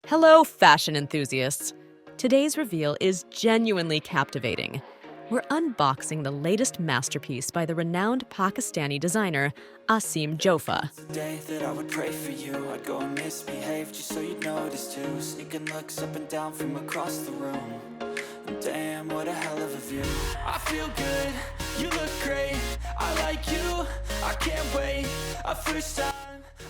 Hello, fashion enthusiasts! Today's reveal is genuinely captivating. We're unboxing the latest masterpiece by the renowned Pakistani designer Asim Jofa. Day that I would pray for you, I'd go and misbehave just so you'd notice too. Sneaking looks up and down from across the room. And damn, what a hell of a view. I feel good, you look great. I like you, I can't wait. A first time.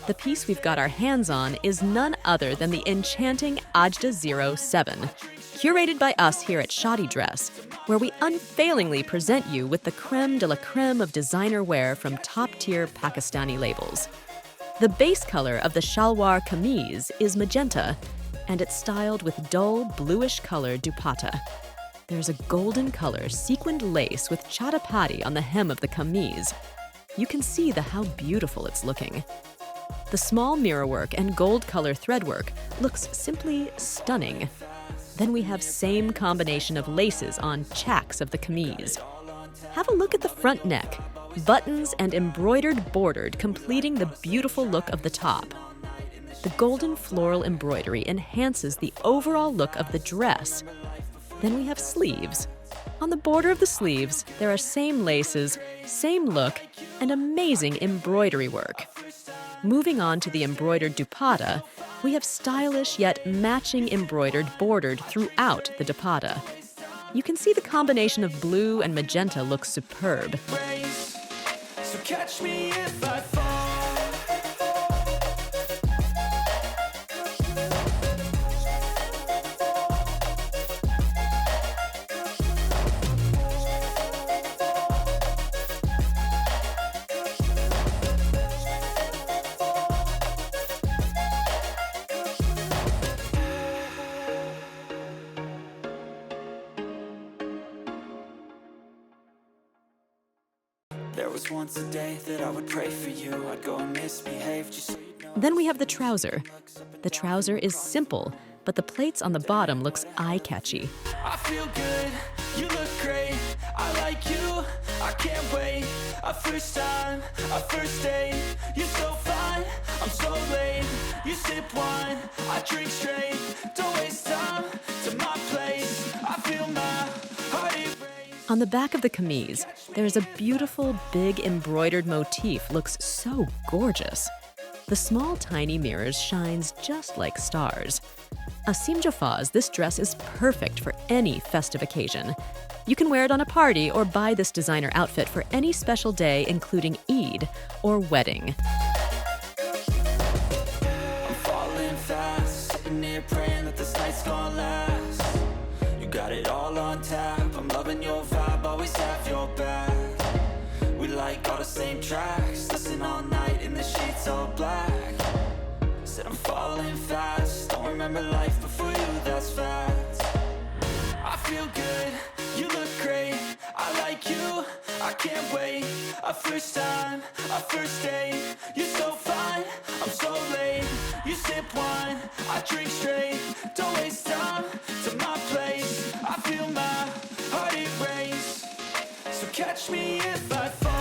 The piece we've got our hands on is none other than the Enchanting AJDA-07, curated by us here at Shadi Dress, where we unfailingly present you with the creme de la creme of designer wear from top-tier Pakistani labels. The base color of the shalwar kameez is magenta, and it's styled with dull bluish color dupatta. There's a golden color sequined lace with chhatapati on the hem of the kameez. You can see how beautiful it's looking. The small mirrorwork and gold color threadwork looks simply stunning. Then we have same combination of laces on checks of the kameez. Have a look at the front neck, buttons and embroidered bordered completing the beautiful look of the top. The golden floral embroidery enhances the overall look of the dress. Then we have sleeves. On the border of the sleeves, there are same laces, same look, and amazing embroidery work. Moving on to the embroidered dupatta, we have stylish yet matching embroidered bordered throughout the dupatta. You can see the combination of blue and magenta looks superb. So catch me if I fall. There was once a day that I would pray for you. I'd go and misbehave just so you know. Then we have the trouser. The trouser is simple, but the plates on the bottom looks eye-catchy. I feel good, you look great. I like you, I can't wait. A first time, a first date. You're so fine, I'm so late. You sip wine, I drink straight. Don't waste time to my place. I feel my heart erase. On the back of the kameez, there's a beautiful, big embroidered motif looks so gorgeous. The small, tiny mirrors shines just like stars. Asim Jofa's this dress is perfect for any festive occasion. You can wear it on a party or buy this designer outfit for any special day, including Eid or wedding. I'm falling fast, sitting here praying that this night's gonna last. You got it all on tap, I'm loving your vibe, always have your back. We like all the same tracks, listen all night in the sheets all black. Said I'm falling fast, don't remember life before you, that's fact. I feel good, you look great, I like you, I can't wait. A first time, a first date. You're so fine, I'm so late. You sip wine, I drink straight. Don't waste time to my place. I feel my heart erase. So catch me if I fall.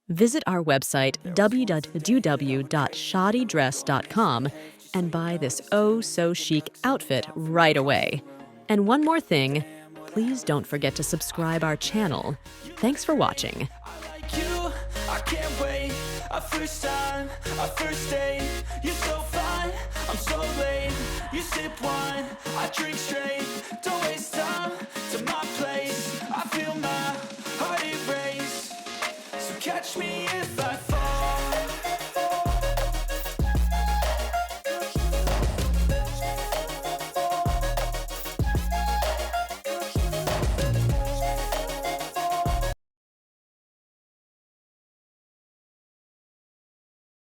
Visit our website www.shadidress.com and buy this oh-so-chic outfit right away. And one more thing, please don't forget to subscribe our channel. Thanks for watching. I like you, I can't wait. A first time, a first date. You're so fine, I'm so late. You sip wine, I drink straight.